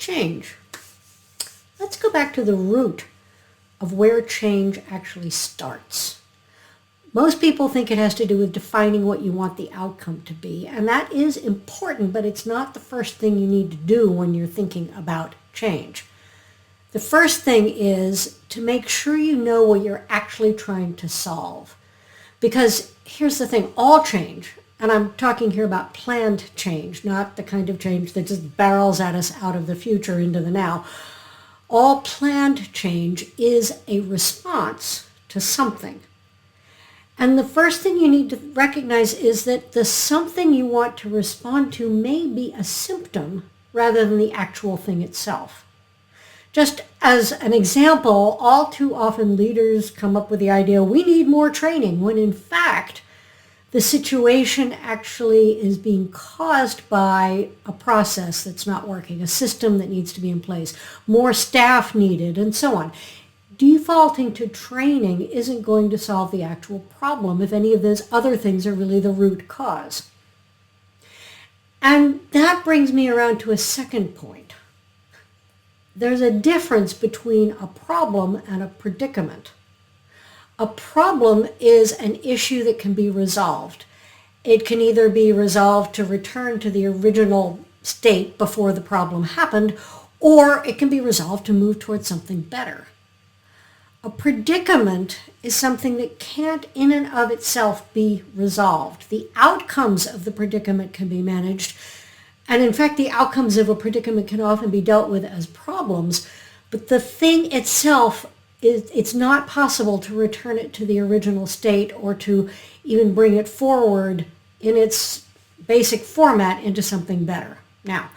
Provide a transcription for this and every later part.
change. Let's go back to the root of where change actually starts. Most people think it has to do with defining what you want the outcome to be, and that is important, but it's not the first thing you need to do when you're thinking about change. The first thing is to make sure you know what you're actually trying to solve. Because here's the thing, all change, and I'm talking here about planned change, not the kind of change that just barrels at us out of the future into the now. All planned change is a response to something. And the first thing you need to recognize is that the something you want to respond to may be a symptom rather than the actual thing itself. Just as an example, all too often leaders come up with the idea, we need more training, when in fact, the situation actually is being caused by a process that's not working, a system that needs to be in place, more staff needed, and so on. Defaulting to training isn't going to solve the actual problem if any of those other things are really the root cause. And that brings me around to a second point. There's a difference between a problem and a predicament. A problem is an issue that can be resolved. It can either be resolved to return to the original state before the problem happened, or it can be resolved to move towards something better. A predicament is something that can't in and of itself be resolved. The outcomes of the predicament can be managed, and in fact the outcomes of a predicament can often be dealt with as problems, but the thing itself, it's not possible to return it to the original state or to even bring it forward in its basic format into something better. Now,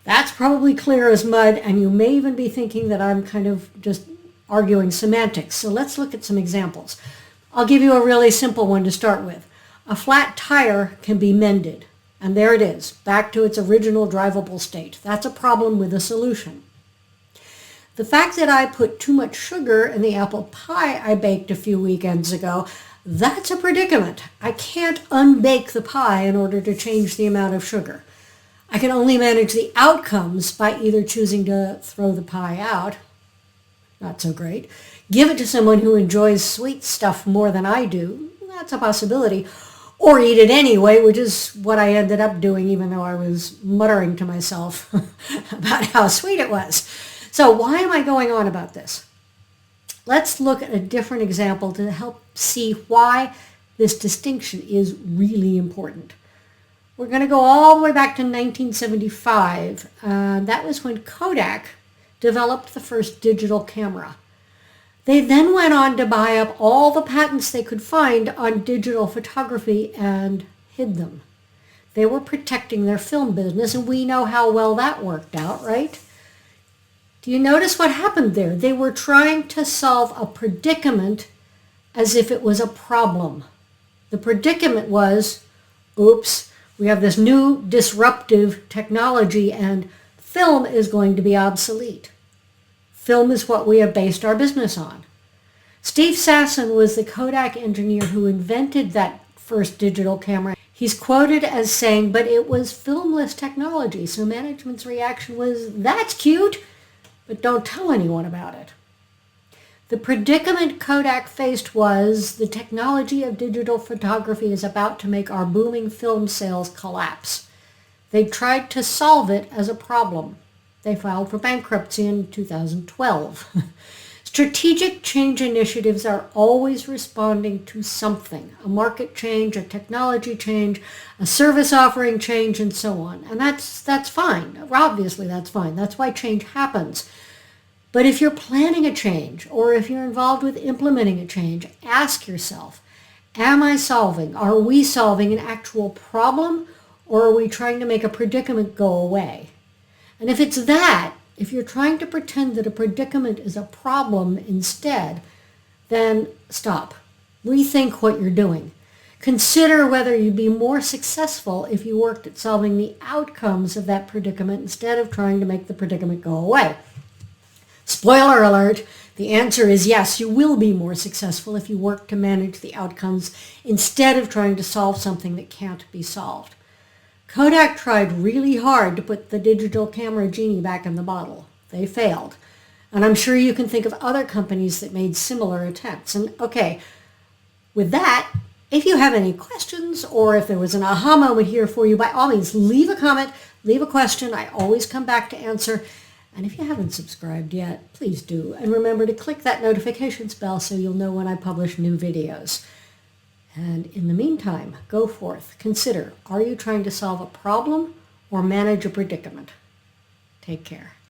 that's probably clear as mud, and you may even be thinking that I'm kind of just arguing semantics. So let's look at some examples. I'll give you a really simple one to start with. A flat tire can be mended, and there it is, back to its original drivable state. That's a problem with a solution. The fact that I put too much sugar in the apple pie I baked a few weekends ago, that's a predicament. I can't unbake the pie in order to change the amount of sugar. I can only manage the outcomes by either choosing to throw the pie out, not so great, give it to someone who enjoys sweet stuff more than I do, that's a possibility, or eat it anyway, which is what I ended up doing even though I was muttering to myself about how sweet it was. So why am I going on about this? Let's look at a different example to help see why this distinction is really important. We're going to go all the way back to 1975. That was when Kodak developed the first digital camera. They then went on to buy up all the patents they could find on digital photography and hid them. They were protecting their film business, and we know how well that worked out, right? Do you notice what happened there? They were trying to solve a predicament as if it was a problem. The predicament was, oops, we have this new disruptive technology and film is going to be obsolete. Film is what we have based our business on. Steve Sasson was the Kodak engineer who invented that first digital camera. He's quoted as saying, but it was filmless technology, so management's reaction was, that's cute, but don't tell anyone about it. The predicament Kodak faced was the technology of digital photography is about to make our booming film sales collapse. They tried to solve it as a problem. They filed for bankruptcy in 2012. Strategic change initiatives are always responding to something, a market change, a technology change, a service offering change, and so on. And that's fine. Obviously, that's fine. That's why change happens. But if you're planning a change, or if you're involved with implementing a change, ask yourself, are we solving an actual problem, or are we trying to make a predicament go away? And if it's that, if you're trying to pretend that a predicament is a problem instead, then stop. Rethink what you're doing. Consider whether you'd be more successful if you worked at solving the outcomes of that predicament instead of trying to make the predicament go away. Spoiler alert, the answer is yes, you will be more successful if you work to manage the outcomes instead of trying to solve something that can't be solved. Kodak tried really hard to put the digital camera genie back in the bottle. They failed. And I'm sure you can think of other companies that made similar attempts. And okay, with that, if you have any questions or if there was an aha moment here for you, by all means, leave a comment, leave a question. I always come back to answer. And if you haven't subscribed yet, please do. And remember to click that notifications bell so you'll know when I publish new videos. And in the meantime, go forth, consider, are you trying to solve a problem or manage a predicament? Take care.